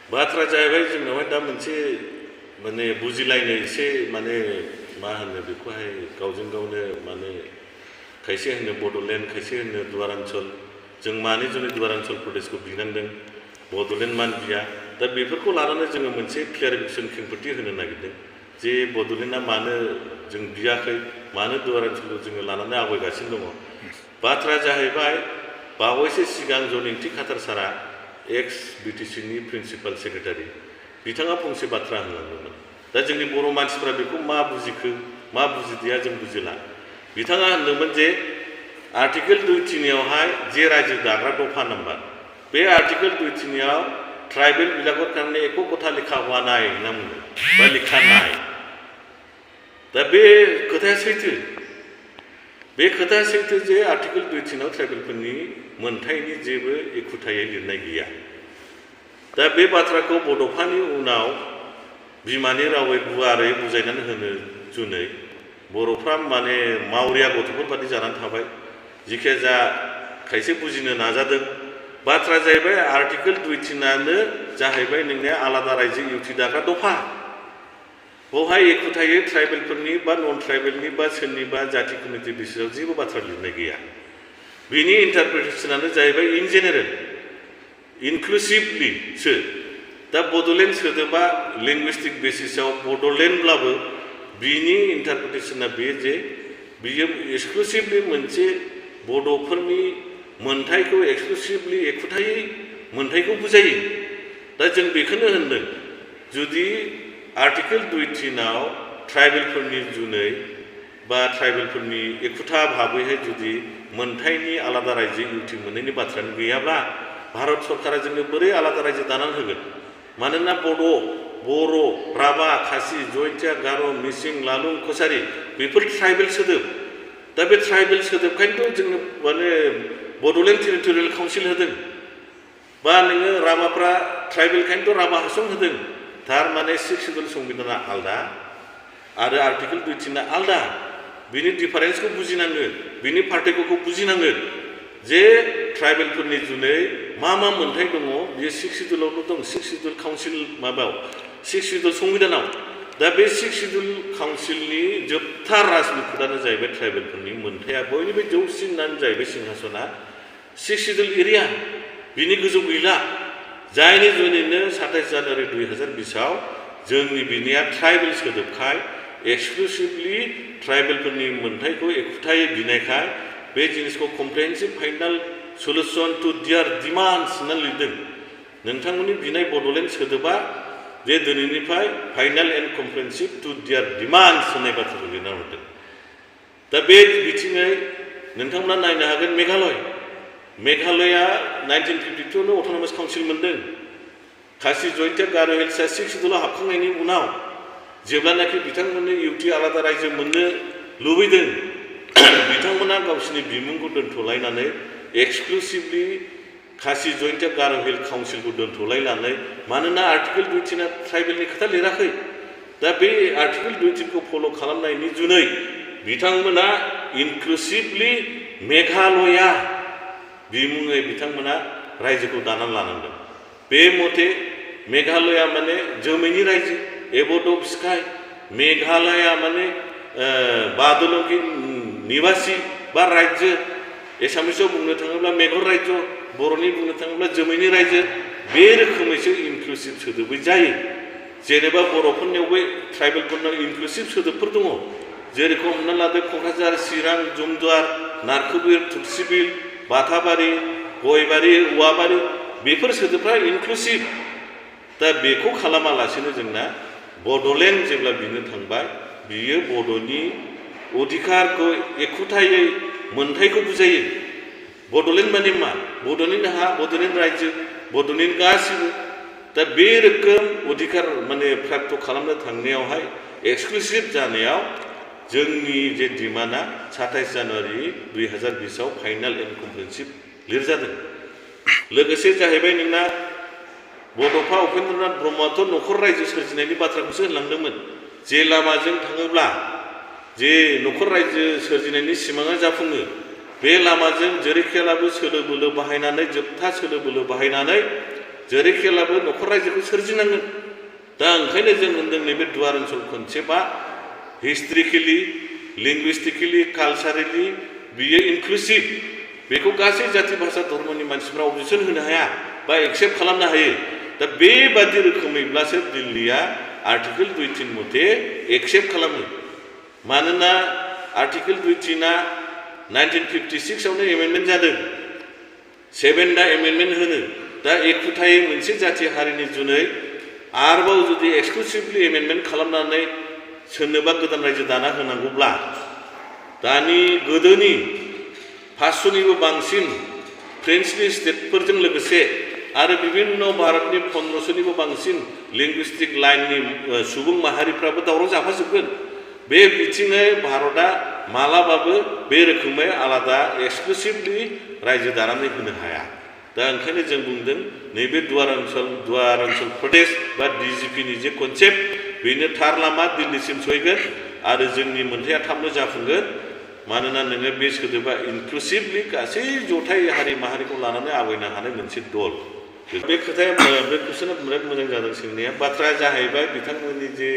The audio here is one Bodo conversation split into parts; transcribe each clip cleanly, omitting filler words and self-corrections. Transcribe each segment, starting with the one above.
बाथ्रा जाहैबाय जोंनावहाय दा मोनसे माने बुजिलायनो एसे माने मा होनो बेखौहाय गावजों गावनो माने खायसे होनो बड'लेण्ड खायसे होनो दुवारान्चल जों मानि जुनै दुवारान्चल प्रदेशखौ बिनांदों बड'लेण्ड मानो बिया दा बेफोरखौ लानानै जोङो मोनसे क्लियारिफिकेसन खेंफोरथि होनो नागिरदों जे बड'लेण्डआ मानो जों बियाखै मानो दुवारान्चलखौ जोङो लानानै आवगायगासिनो दङ बाथ्राया जाहैबाय बावैसो सिगां जनिंथि खातार सारा एक्स बिटिसिनि प्रिन्सिपाल सेक्रेटारि बिथाङा फंसे बाथ्रा होनलांदोंमोन दा जोंनि बर' मानसिफ्रा बेखौ मा बुजिखो मा बुजिदिया जों बुजिला बिथाङा होनदोंमोन जे आर्टिकेल 2(3)आवहाय जे रायजो दाग्रा दफा नाम्बार बे आर्टिकेल 2(3)आव ट्राइबेल बिलागत कारणे एको कथा लिखा हुआ नाय होनना बुंदों बा लिखा नाय दा बे खोथाया सैथो बे खोथाया सैथो जे आर्टिकेल 2(3)आव ट्राइबेलफोरनि मोनथायनि जेबो एखुथायै लिरनाय गैया दा बे बाथ्राखौ बड'फानि उनाव बिमानि रावै गुवारै बुजायनानै होनो जुनै बर'फ्रा माने मावरिया गथ'फोर बादि जानानै थाबाय जिखिजाया खायसे बुजिनो नाजादों बाथ्रा जाहैबाय आर्टिकेल 2(3)आनो जाहैबाय नोंनिया आलादा रायजो इउटि दाग्रा दफा बेवहाय एखुथायै ट्राइबेलफोरनि बा नन ट्राइबेलनि बा सोरनिबा जाति कमिटि बिसोराव जेबो बाथ्रा लिरनाय गैया बिनि इन्टारप्रिटेसनानो जाहैबाय इन जेनेरेल इनक्लुसिभलिसो दा बड'लेण्ड सोदोबा लिंगुइस्टिक बेसिसआव बड'लेण्डब्लाबो बिनि इन्टारप्रिटेसना बे जे बियो एक्सक्लुसिभलि मोनसे बड'फोरनि मोनथायखौ एक्सक्लुसिभलि एखुथायै मोनथायखौ बुजायो दा जों बेखौनो होनदों जुदि आर्टिकेल 2(3)आव ट्राइबेलफोरनि जुनै बा ट्राइबेलफोरनि एखुथा भाबैहाय जुदि मोनथायनि आलादा रायजो इउटि मोननायनि बाथ्रायानो गैयाब्ला भारत सरकारा जोंनो बोरै आलादा रायजो दानानै होगोन मानोना बर' राभा खासि जयन्तिया गार' मिसिं लालुं कसारि बेफोर ट्राइबेल सोदोब दा बे ट्राइबेल सोदोबखायनोथ' जोंनो माने बड'लेण्ड टेरिटरियेल काउन्सिल होदों बा नोङो राभाफ्रा ट्राइबेलखायनोथ' राभा हासं होदों थारमाने 6 सिडुल संबिधाना आलदा आरो आर्टिकेल 2(3)आ आलदा बिनि डिफारेन्सखौ बुजिनांगोन बिनि पार्थक्यखौ बुजिनांगोन जे ट्राइबेलफोरनि जुनै मा मोनथाय दङ बियो 6 सिडुलावल' दं 6 सिडुल काउन्सिल माबायाव 6 सिडुल संबिधानाव दा बे 6 सिडुल काउन्सिलनि जोबथा राजमुखुदानो जाहैबाय ट्राइबेलफोरनि मोनथाया बयनिबो जौसिनानो जाहैबाय सिंहासना 6 सिडुल एरिया बिनि गोजौ गैला जायनि जुनैनो 27 जानुवारि 2020आव जोंनि बिनिया ट्राइबेल सोदोबखाय एक्सक्लुसिभलि ट्राइबेलफोरनि मोनथायखौ एखुथायै बिनायखाय बे जिनिसखौ कमप्रिहेन्सिभ फाइनाल सलुसन टु दियार डिमान्ड्स होनना लिरदों नोंथांमोननि बिनाय बड'लेण्ड सोदोबा जे दिनैनिफ्राय फाइनाल एन्ड कमप्रिहेन्सिभ टु दियार डिमान्ड्स होननाय बाथ्राखौ लिरना हरदों दा बे बिथिङै नोंथांमोना नायनो हागोन मेघालया 1952 अट'नमास काउन्सिल मोनदों खासि जयन्तिया गार' हिल्सआ 6 सिडुलाव हाबखांनायनि उनाव जेब्लानाखि बिथांमोननो इउटि आलादा रायजो मोननो लुबैदों बिथांमोना गावसिनि बिमुंखौ दोनथ'लायनानै एक्सक्लुसिभलि खासि जयन्तिया गार' हिल काउन्सिलखौ दोनथ'लायनानै मानोना आर्टिकेल 2(3)आ ट्राइबेलनि खोथा लिराखै दा बे आर्टिकेल 2(3)खौ फल' खालामनायनि जुनै बिथांमोना इनक्लुसिभलि मेघालया बिमुङै बिथांमोना रायजोखौ दानानै लानांदों बे मथे मेघालया माने जोमैनि रायजो एबर्ड अफ स्काइ मेघालया माने बादलंगि निवासि बा रायजो एसामिसाव बुंनो थाङोब्ला मेघर रायजो बर'नि बुंनो थाङोब्ला जोमैनि रायजो बे रोखोमैसो इनक्लुसिभ सोदोबै जायो जेनेबा बर'फोरनियावबो ट्राइबेलफोरनाव इनक्लुसिभ सोदोबफोर दङ जेरेखम हमना लादो क'क्राझार चिरां जमदुवार नारखोबिल थुक्सिबिल बाथाबारि गयबारि औवाबारि बेफोर सोदोबफ्रा इनक्लुसिभ दा बेखौ खालामालासेनो जोंना बड'लेण्ड जेब्ला बिनो थांबाय बियो बड'नि अधिकारखौ एखुथायै मोनथायखौ बुजायो बड'लेण्ड माने मा बड'लेण्ड हा बड'लेण्ड रायजो बड'लेण्ड गासिबो दा बे रोखोम अधिकार माने प्राप्त खालामनो थांनायावहाय एक्सक्लुसिभ जानायाव जोंनि जे डिमान्डआ 27 जानुवारि 2020आव फाइनाल एन्ड कमप्रिहेन्सिभ लिरजादों लोगोसे जाहैबाय नोंना बड'फा उपेन्द्रनाथ ब्रह्मआथ' न'खर रायजो सोरजिनायनि बाथ्राखौसो होनलांदोंमोन जे लामाजों थाङोब्ला जे न'खर रायजो सोरजिनायनि सिमाङा जाफुङो बे लामाजों जेरैखियालाबो सोलो बोलो बाहायनानै जोबथा सोलो बोलो बाहायनानै जेरैखिब्लाबो न'खर रायजोखौ सोरजिनांगोन दा ओंखायनो जों होनदों नैबे दुवार ओनसोल कनसेप्टआ हिस्ट्रिकेलि लिंगुइस्टिकेलि कालचारेलि बियो इनक्लुसिभ बेखौ गासै जाति भाषा धर्मनि मानसिफ्रा अबजेक्सन होनो हाया बा एक्सेप्ट खालामनो हायो दा बेबादि रोखोमैब्लासो दिल्लीया आर्टिकेल 2.3 मथे एक्सेप्ट खालामो मानोना आर्टिकेल 2.3 1956 आवनो एमेन्डमेन्ट जादों 7 दा एमेन्डमेन्ट होनो दा एखुथायै मोनसे जाथि हारिनि जुनै आरोबाव जुदि एक्सक्लुसिभलि एमेन्डमेन्ट खालामनानै सोरनोबा गोदान रायजो दाना होनांगौब्ला दानि गोदोनि 500निबो बांसिन फ्रेन्चनि स्टेटफोरजों लोगोसे आरो बिभिन्न भारतनि 1500निबो बांसिन लिंगुइस्टिक लाइननि सुबुं माहारिफ्राबो दावराव जाफाजोबगोन बे बिथिङै भारतआ मालाबाबो बे रोखोमै आलादा एक्सक्लुसिभलि रायजो दानानै होनो हाया दा ओंखायनो जों बुंदों नैबे दुवार ओनसोल प्रदेश बा डिजिपिनि जे कनसेप्ट बेनो थार लामा दिल्लीसिम सहैगोन आरो जोंनि मोनथाया थाबनो जाफुंगोन मानोना नोङो बे सोदोबा इनक्लुसिभलि गासै जथाय हारि माहारिखौ लानानै आवगायनो हानाय मोनसे दल बे खोथाया बे कुइसना बिराद मोजां जादों सोंनाया बाथ्राया जाहैबाय बिथांमोननि जे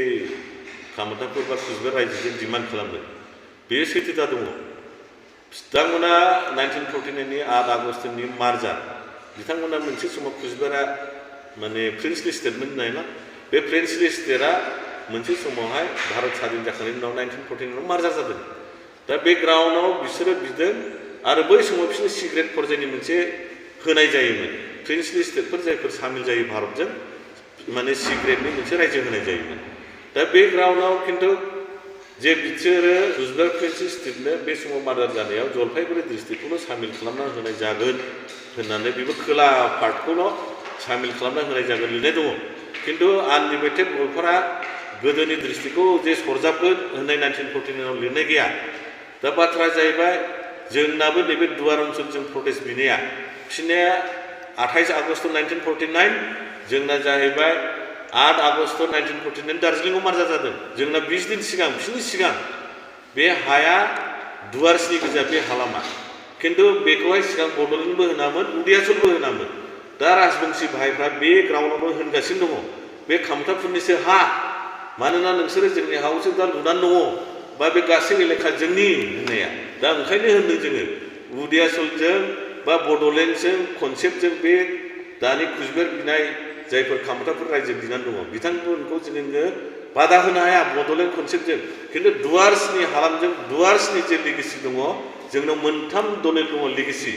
कामतापुर बा कुचबिहार रायजोजों डिमान्ड खालामदों बेयो सैथोथा दङ बिथांमोना 1949 नि 8 आगस्टनि मार्चार बिथांमोना मोनसे समाव कुचबिहारा माने फ्रेन्चलि स्टेटमेन्ट नायना बे फ्रेन्चलि स्टेटआ मोनसे समावहाय भारत स्वाधीन जाखांनायनि उनाव 1949 आव मार्चार जादों दा बे ग्राउन्डआव बिसोरो बिदों आरो बै समाव बिसोरनो सिग्रेट पर्जायनि मोनसे होनाय जायोमोन फ्रेन्चलि स्टेटफोर जायफोर सामिल जायो भारतजों माने सिग्रेटनि मोनसे रायजो होनाय जायोमोन दा बे ग्राउन्डआव खिन्थु जे बिसोरो कुचबिहार फ्रेन्चलि स्टेटनो बे समाव मार्चार जानायाव जलपाइगुरि डिस्ट्रिक्टखौनो सामिल खालामना होनाय जागोन होननानै बेबो खोला पार्टखौल' सामिल खालामना होनाय जागोन लिरनाय दङ खिन्थु आनलिमिटेड गलपारा गोदोनि डिस्ट्रिक्टखौ जे सरजाबगोन होननाय 1949 आव लिरनाय गैया दा बाथ्राया जाहैबाय जोंनाबो नैबे दुवार ओनसोलजों प्रटेस्ट बिनाया बिसोरनिया 28 आगस्ट 1949 जोंना जाहैबाय 8 आगस्ट 1949 दार्जिलिंआव मार्चार जादों जोंना 20 दिन सिगां बिसोरनि सिगां बे हाया दुवारसनि गोजा बे हालामा खिन्थु बेखौहाय सिगां बड'लेण्डबो होनामोन उदियाचलबो होनामोन दा राजबंशी भाइफ्रा बे ग्राउन्डआवनो होनगासिनो दङ बे कामतापुरनिसो हा मानोना नोंसोरो जोंनि हायावसो दा लुनानै दङ बा बे गासै एलेखा जोंनि होननाया दा ओंखायनो होनदों जोङो उदियाचलजों बा बड'लेण्डजों कनसेप्टजों बे दानि कुचबिहार बिनाय जायफोर कामतापुर रायजो बिनानै दङ बिथांमोनखौ जोङो बादा होनो हाया बड'लेण्ड कनसेप्टजों खिन्थु दुवार्सनि हालामजों दुवार्सनि जे लिगेसि दङ जोंनाव मोनथाम दलिल दङ लिगेसि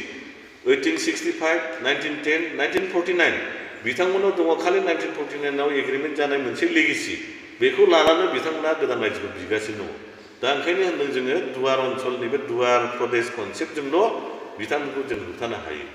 1865 1910 1949 बिथांमोनाव दङ खालि 1949 आव एग्रिमेन्ट जानाय मोनसे लिगेसि बेखौ लानानै बिथांमोना गोदान रायजोखौ बिगासिनो दङ दा ओंखायनो होनदों जोङो दुवार ओनसोलनि बे दुवार प्रदेश कनसेप्टजोंल' बिथांमोनखौ जों होबथानो हायो